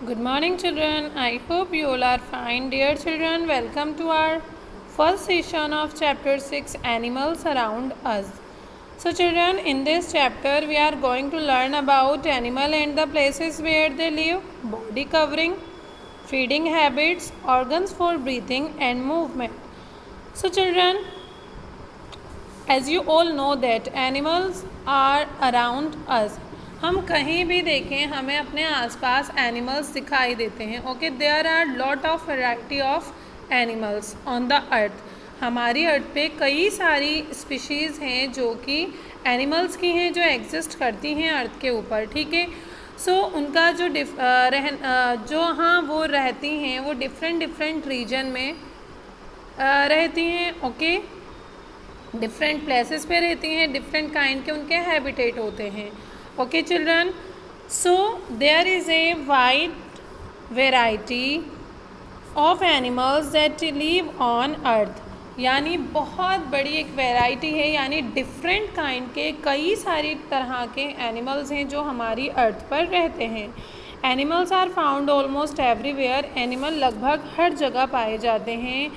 Good morning, children. I hope you all are fine. Dear children, welcome to our first session of chapter 6 Animals Around Us. So, children, in this chapter, we are going to learn about animal and the places where they live, body covering, feeding habits, organs for breathing, and movement. So, children, as you all know that animals are around us. हम कहीं भी देखें हमें अपने आसपास animals दिखाई देते हैं. Okay, there are lot of variety of animals on the earth. हमारी अर्थ पे कई सारी स्पीशीज़ हैं जो कि एनिमल्स की हैं, जो एग्जिस्ट करती हैं अर्थ के ऊपर. ठीक है. सो उनका जो वो रहती हैं वो डिफरेंट रीजन में रहती हैं. ओके, डिफरेंट प्लेसेस पे रहती हैं, डिफरेंट काइंड के उनके हैबिटेट होते हैं. Okay, children, so there is a wide variety of animals that live on earth. यानी बहुत बड़ी एक वैरायटी है, यानी डिफरेंट काइंड के कई सारी तरह के एनिमल्स हैं जो हमारी अर्थ पर रहते हैं. Animals are found almost everywhere. Animal लगभग हर जगह पाए जाते हैं.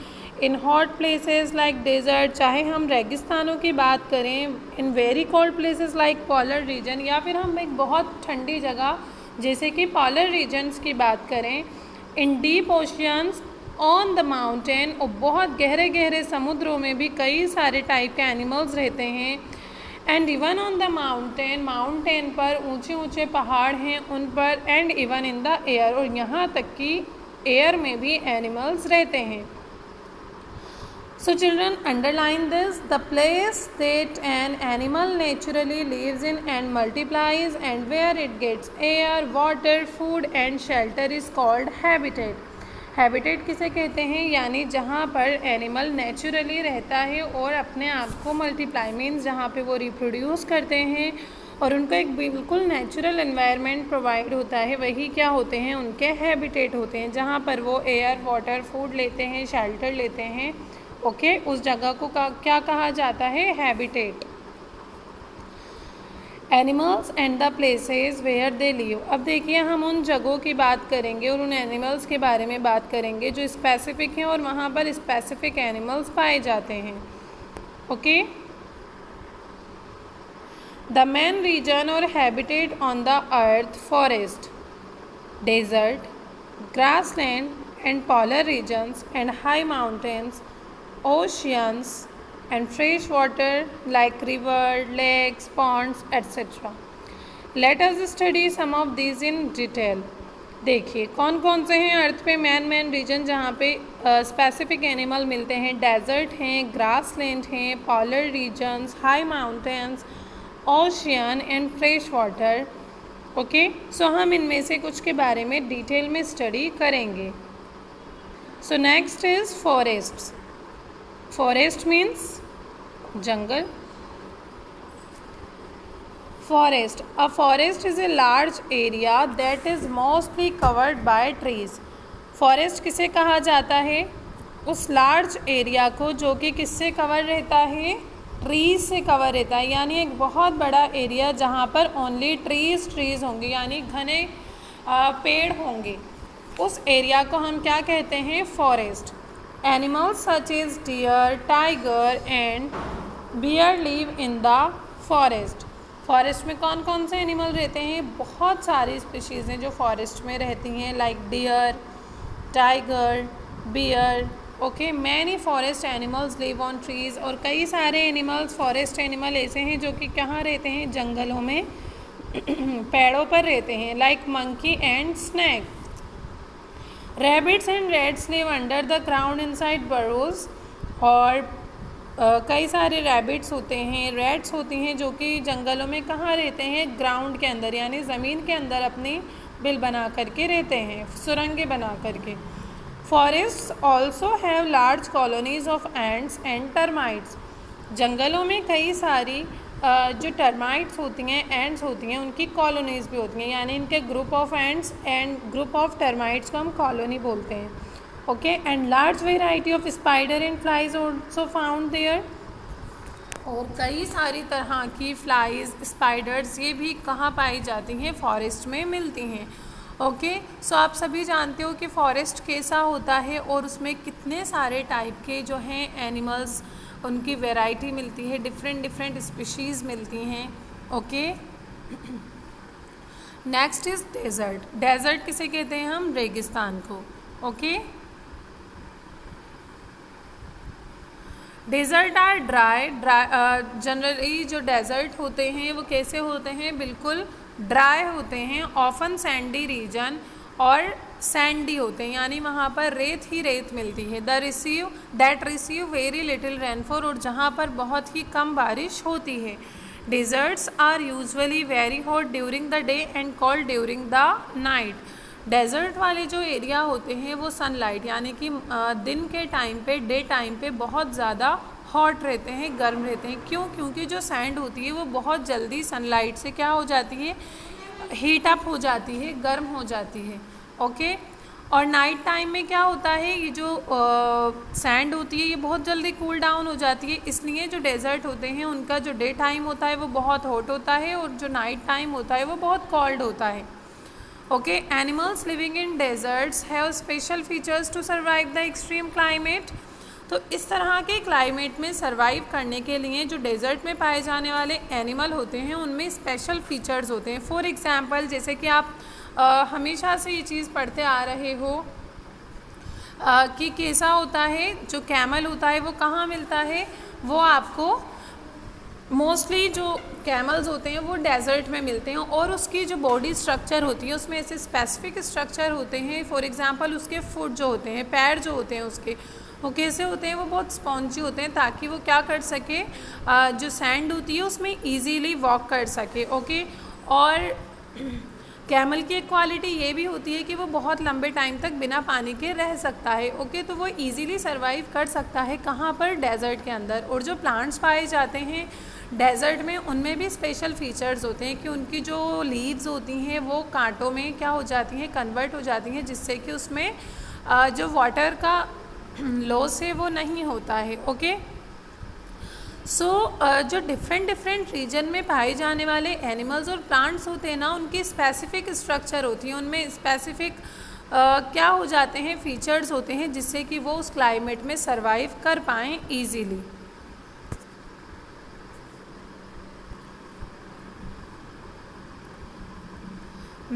In hot places like desert, चाहे हम रेगिस्तानों की बात करें, in very cold places like polar region, या फिर हम एक बहुत ठंडी जगह जैसे कि पॉलर रीजन्स की बात करें. इन deep oceans, on the mountain, और बहुत गहरे गहरे समुद्रों में भी कई सारे टाइप के एनिमल्स रहते हैं. And even on the mountain पर ऊंचे ऊंचे पहाड़ हैं उन पर, and even in the air, और यहाँ तक कि एयर में भी एनिमल्स रहते हैं. So children, underline this: the place that an animal naturally lives in and multiplies, and where it gets air, water, food and shelter is called habitat. Habitat किसे कहते हैं? यानी जहाँ पर एनिमल नेचुरली रहता है और अपने आप को मल्टीप्लाई मीन्स जहाँ पे वो रिप्रोड्यूस करते हैं और उनको एक बिल्कुल नेचुरल एनवायरनमेंट प्रोवाइड होता है, वही क्या होते हैं? उनके हैबिटेट होते हैं, जहाँ पर वो एयर, वाटर, फूड लेते हैं, शेल्टर लेते हैं. ओके, उस जगह को क्या कहा जाता है? Habitat. Animals and the places where they live. अब देखिए, हम उन जगहों की बात करेंगे और उन एनिमल्स के बारे में बात करेंगे जो स्पेसिफिक हैं और वहाँ पर स्पेसिफिक एनिमल्स पाए जाते हैं. ओके, द मेन रीजन और habitat on the earth: forest, desert, grassland and polar regions and high mountains, oceans and fresh water like river, lakes, ponds, etc. Let us study some of these in detail. देखिए कौन कौन से हैं अर्थ पे main reason जहाँ पे specific animal मिलते हैं. डेजर्ट हैं, ग्रासलैंड हैं, polar regions, high mountains, ocean and fresh water. Okay, so हम इनमें से कुछ के बारे में डिटेल में स्टडी करेंगे. So next is forests. Forest means jungle. Forest. A forest is a large area that is mostly covered by trees. Forest किसे कहा जाता है? उस लार्ज एरिया को जो कि किससे कवर रहता है? ट्रीज से कवर रहता है. यानी एक बहुत बड़ा एरिया जहाँ पर ओनली ट्रीज होंगे, यानी घने पेड़ होंगे. उस एरिया को हम क्या कहते हैं? Forest. Animals such as deer, tiger and bear live in the forest. Forest में कौन कौन से एनिमल रहते हैं? बहुत सारी स्पीशीज़ हैं जो फॉरेस्ट में रहती हैं, like deer, tiger, bear. Okay, many forest animals live on trees. और कई सारे एनिमल्स, फॉरेस्ट एनिमल ऐसे हैं जो कि कहाँ रहते हैं? जंगलों में पेड़ों पर रहते हैं, like monkey and snake. Rabbits and rats live under the ground inside burrows. और कई सारे रैबिट्स होते हैं, रैट्स होती हैं जो कि जंगलों में कहाँ रहते हैं? ग्राउंड के अंदर, यानी ज़मीन के अंदर अपनी बिल बना करके रहते हैं, सुरंगें बना करके. Forest also have large colonies of ants and termites. जंगलों में कई सारी जो टर्माइट्स होती हैं, एंड्स होती हैं, उनकी कॉलोनीज़ भी होती हैं, यानी इनके group of ants and group of termites को हम कॉलोनी बोलते हैं. Okay, and large variety of spider and flies also found there. और कई सारी तरह की फ्लाइज, स्पाइडर्स, ये भी कहाँ पाई जाती हैं? फॉरेस्ट में मिलती हैं. ओके। सो आप सभी जानते हो कि फॉरेस्ट कैसा होता है और उसमें कितने सारे टाइप के जो हैं एनिमल्स, उनकी वैरायटी मिलती है, डिफरेंट डिफरेंट स्पीशीज़ मिलती हैं। Okay. Next is desert. Desert किसे कहते हैं हम? रेगिस्तान को। ओके। डेजर्ट आर ड्राई जनरली जो डेजर्ट होते हैं वो कैसे होते हैं? बिल्कुल ड्राई होते हैं, ऑफन सैंडी रीजन, और सैंडी होते हैं, यानी वहाँ पर रेत ही रेत मिलती है। That receive very little rainfall, और जहाँ पर बहुत ही कम बारिश होती है। Deserts are usually very hot during the day and cold during the night. Desert वाले जो एरिया होते हैं वो सनलाइट यानी कि दिन के टाइम पे, डे टाइम पे बहुत ज़्यादा हॉट रहते हैं, गर्म रहते हैं। क्यों? क्योंकि जो सैंड होती है वो बहुत जल्दी सनलाइट से क्या हो जाती है? हीट अप हो जाती है, गर्म हो जाती है। ओके। और नाइट टाइम में क्या होता है? ये जो सैंड होती है ये बहुत जल्दी कूल डाउन हो जाती है, इसलिए जो डेजर्ट होते हैं उनका जो डे टाइम होता है वो बहुत हॉट होता है और जो नाइट टाइम होता है वो बहुत कोल्ड होता है। Okay. Animals living in deserts have special features to survive the extreme climate. तो इस तरह के क्लाइमेट में सर्वाइव करने के लिए जो डेजर्ट में पाए जाने वाले एनिमल होते हैं उनमें स्पेशल फीचर्स होते हैं। फॉर एग्जांपल, जैसे कि आप हमेशा से ये चीज़ पढ़ते आ रहे हो कि कैसा होता है, जो कैमल होता है वो कहाँ मिलता है? वो आपको मोस्टली जो कैमल्स होते हैं वो डेजर्ट में मिलते हैं, और उसकी जो बॉडी स्ट्रक्चर होती है उसमें ऐसे स्पेसिफिक स्ट्रक्चर होते हैं। फॉर एग्जांपल, उसके फुट जो होते हैं, पैर जो होते हैं उसके, वो कैसे होते हैं? वो बहुत स्पॉन्जी होते हैं, ताकि वो क्या कर सके, जो सैंड होती है उसमें ईजीली वॉक कर सके। ओके। और कैमल की एक क्वालिटी ये भी होती है कि वो बहुत लंबे टाइम तक बिना पानी के रह सकता है। ओके। तो वो इजीली सर्वाइव कर सकता है कहाँ पर? डेजर्ट के अंदर। और जो प्लांट्स पाए जाते हैं डेजर्ट में उनमें भी स्पेशल फीचर्स होते हैं कि उनकी जो लीव्स होती हैं वो कांटों में क्या हो जाती हैं? कन्वर्ट हो जाती हैं, जिससे कि उसमें जो वाटर का लॉस है वो नहीं होता है। ओके। सो जो डिफरेंट डिफरेंट रीजन में पाए जाने वाले एनिमल्स और प्लांट्स होते हैं ना, उनकी स्पेसिफिक स्ट्रक्चर होती है, उनमें स्पेसिफिक क्या हो जाते हैं? फीचर्स होते हैं, जिससे कि वो उस क्लाइमेट में सर्वाइव कर पाएँ easily.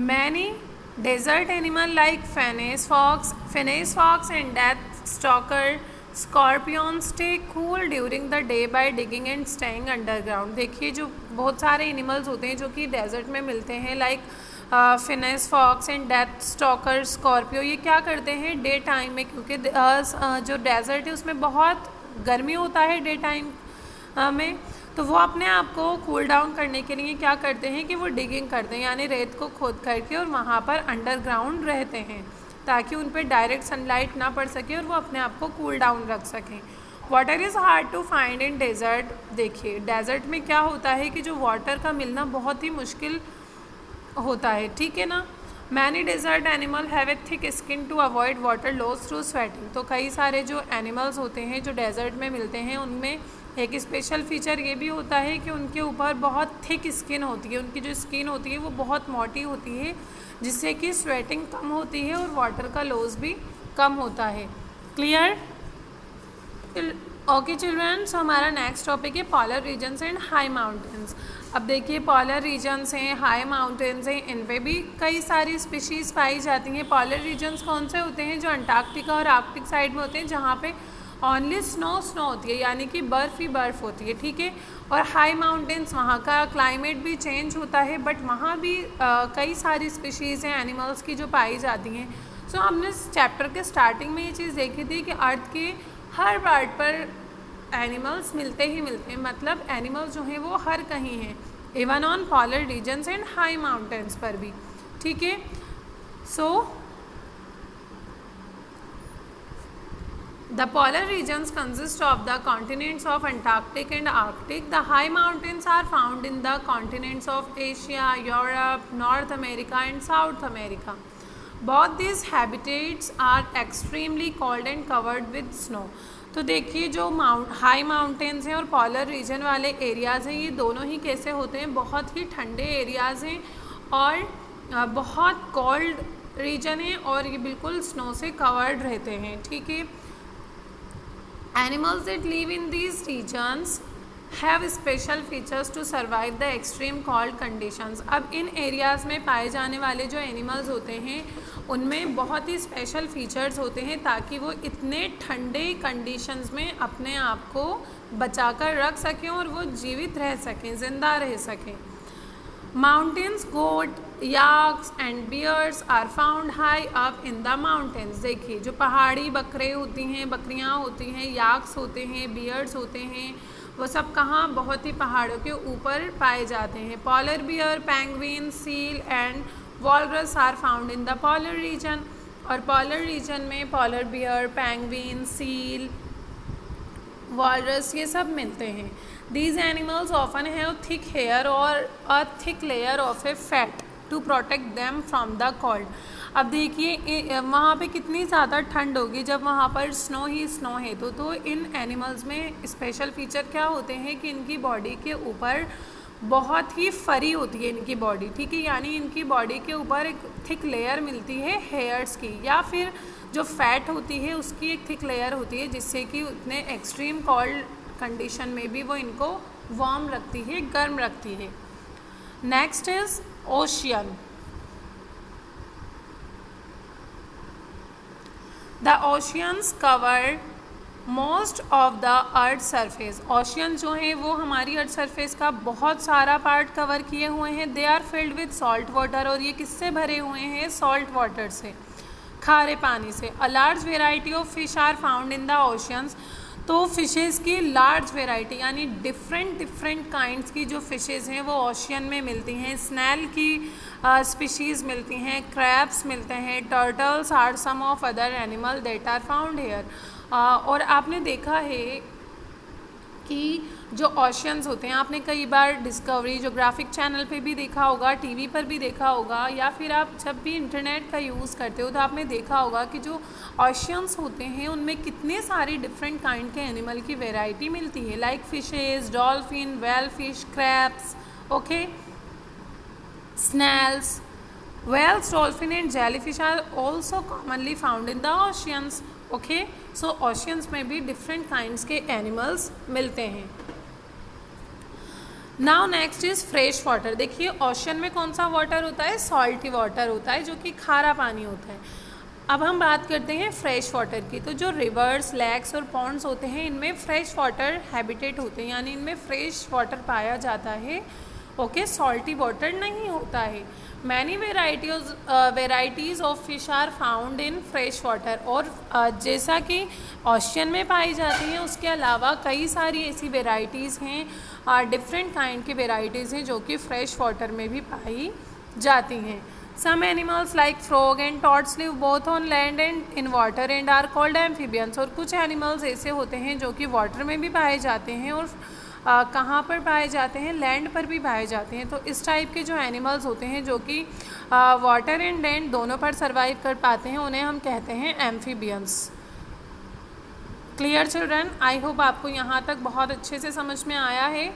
Many desert animals like fenris fox and death stalker scorpions stay cool during the day by digging and staying underground। देखिए, जो बहुत सारे एनिमल्स होते हैं जो कि डेजर्ट में मिलते हैं, like fennec fox and death stalker scorpion, ये क्या करते हैं डे टाइम में? क्योंकि जो डेजर्ट है उसमें बहुत गर्मी होता है डे टाइम में, तो वो अपने आप को कूल डाउन करने के लिए क्या करते हैं कि वो डिगिंग करते हैं, यानी रेत को खोद करके और वहाँ पर अंडरग्राउंड रहते हैं, ताकि उन पर डायरेक्ट सनलाइट ना पड़ सके और वो अपने आप को कूल डाउन रख सकें। Water is hard to find in desert. देखिए, डेजर्ट में क्या होता है कि जो वाटर का मिलना बहुत ही मुश्किल होता है, ठीक है ना। Many desert animal have a thick skin to avoid water loss through sweating. तो कई सारे जो एनिमल्स होते हैं जो डेजर्ट में मिलते हैं उनमें एक स्पेशल फीचर ये भी होता है कि उनके ऊपर बहुत थिक स्किन होती है, उनकी जो स्किन होती है वो बहुत मोटी होती है, जिससे कि स्वेटिंग कम होती है और वाटर का लॉस भी कम होता है। क्लियर? ओके चिल्ड्रन, सो हमारा नेक्स्ट टॉपिक है polar regions and high mountains. अब देखिए, पॉलर रीजन्स हैं, हाई माउंटेन्स हैं, इन पे भी कई सारी स्पीशीज़ पाई जाती हैं। पॉलर रीजन्स कौन से होते हैं? जो अंटार्कटिका और आर्कटिक साइड में होते हैं, जहाँ पे ओनली स्नो होती है, यानी कि बर्फ़ ही बर्फ़ होती है, ठीक है। और हाई माउंटेन्स, वहाँ का क्लाइमेट भी चेंज होता है, बट वहाँ भी कई सारी स्पीशीज़ हैं एनिमल्स की जो पाई जाती हैं। सो हमने इस चैप्टर के स्टार्टिंग में ये चीज़ देखी थी कि अर्थ के हर पार्ट पर एनिमल्स मिलते ही मिलते हैं, मतलब एनिमल्स जो हैं वो हर कहीं हैं, even on polar regions and high mountains पर भी, ठीक है। सो the polar regions consist of the continents of Antarctic and Arctic. The high mountains are found in the continents of Asia, Europe, North America and South America. Both these habitats are extremely cold and covered with snow. तो देखिए, जो high mountains हैं और polar reason वाले areas हैं, ये दोनों ही कैसे होते हैं? बहुत ही ठंडे एरियाज़ हैं और बहुत कोल्ड रीजन है और ये बिल्कुल स्नो से कवर्ड रहते हैं, ठीक है। Animals that live in these regions have special features to survive the extreme cold conditions. अब इन एरियाज़ में पाए जाने वाले जो एनिमल्स होते हैं उनमें बहुत ही स्पेशल फीचर्स होते हैं ताकि वो इतने ठंडे कंडीशंस में अपने आप को बचाकर रख सकें और वो जीवित रह सकें, ज़िंदा रह सकें। Mountains, goat, yaks and bears are found high up in the mountains. देखिए जो पहाड़ी बकरे होती हैं, बकरियां होती हैं, याक्स होते हैं, बियर्स होते हैं, वो सब कहाँ, बहुत ही पहाड़ों के ऊपर पाए जाते हैं। Polar bear, penguin, seal and walrus are found in the polar region. और पॉलर रीजन में polar bear, penguin, seal, walrus ये सब मिलते हैं। These animals often have thick hair or a thick layer of a fat to protect them from the cold. अब देखिए वहाँ पे कितनी ज़्यादा ठंड होगी जब वहाँ पर स्नो ही स्नो है। तो इन एनिमल्स में स्पेशल फीचर क्या होते हैं कि इनकी बॉडी के ऊपर बहुत ही फरी होती है इनकी बॉडी, ठीक है, यानी इनकी बॉडी के ऊपर एक थिक लेयर मिलती है हेयर्स की, या फिर जो फैट होती है उसकी एक थिक लेयर होती है जिससे कि उतने एक्सट्रीम कोल्ड कंडीशन में भी वो इनको वार्म रखती है, गर्म रखती है। Next is ocean. The oceans cover most of the earth surface. Ocean जो है वो हमारी अर्थ सरफेस का बहुत सारा पार्ट कवर किए हुए हैं। They are filled with salt water, और ये किससे भरे हुए हैं, सॉल्ट वाटर से, खारे पानी से। A large variety of fish are found in the oceans. तो फिशेस की लार्ज वेराइटी यानी डिफरेंट काइंड्स की जो फिशेस हैं वो ओशियन में मिलती हैं। स्नैल की स्पीशीज़ मिलती हैं, क्रैब्स मिलते हैं, turtles are some of other animal that are found here. और आपने देखा है कि जो ओशियंस होते हैं, आपने कई बार डिस्कवरी जोग्राफिक चैनल पे भी देखा होगा, टीवी पर भी देखा होगा, या फिर आप जब भी इंटरनेट का यूज़ करते हो तो आपने देखा होगा कि जो ओशियंस होते हैं उनमें कितने सारे डिफरेंट काइंड के एनिमल की वैरायटी मिलती है, like fishes, dolphin, whale fish, crabs, okay, snails, whales, dolphin and jellyfish are also commonly found in the oceans. Okay, so oceans में भी डिफरेंट काइंड्स के एनिमल्स मिलते हैं। Now next is fresh water. देखिए ocean में कौन सा water होता है, सॉल्टी वाटर होता है जो कि खारा पानी होता है। अब हम बात करते हैं फ्रेश वाटर की। तो जो रिवर्स, लेक्स और पॉन्ड्स होते हैं इनमें फ्रेश वाटर हैबिटेट होते हैं, यानी इनमें फ्रेश वाटर पाया जाता है, ओके, सॉल्टी वाटर नहीं होता है। Many varieties of fish are found in fresh water. और जैसा कि ओशियन में पाई जाती हैं उसके अलावा कई सारी ऐसी वेराइटीज़ हैं, डिफरेंट काइंड की वेराइटीज़ हैं जो कि फ्रेश वाटर में भी पाई जाती हैं। Some animals like frog and toads live both on land and in water and are called amphibians. और कुछ एनिमल्स ऐसे होते हैं जो कि वाटर में भी पाए जाते हैं और कहाँ पर पाए जाते हैं, लैंड पर भी पाए जाते हैं। तो इस टाइप के जो एनिमल्स होते हैं जो कि वाटर एंड लैंड दोनों पर सर्वाइव कर पाते हैं उन्हें हम कहते हैं amphibians. Clear children, I hope आपको यहाँ तक बहुत अच्छे से समझ में आया है।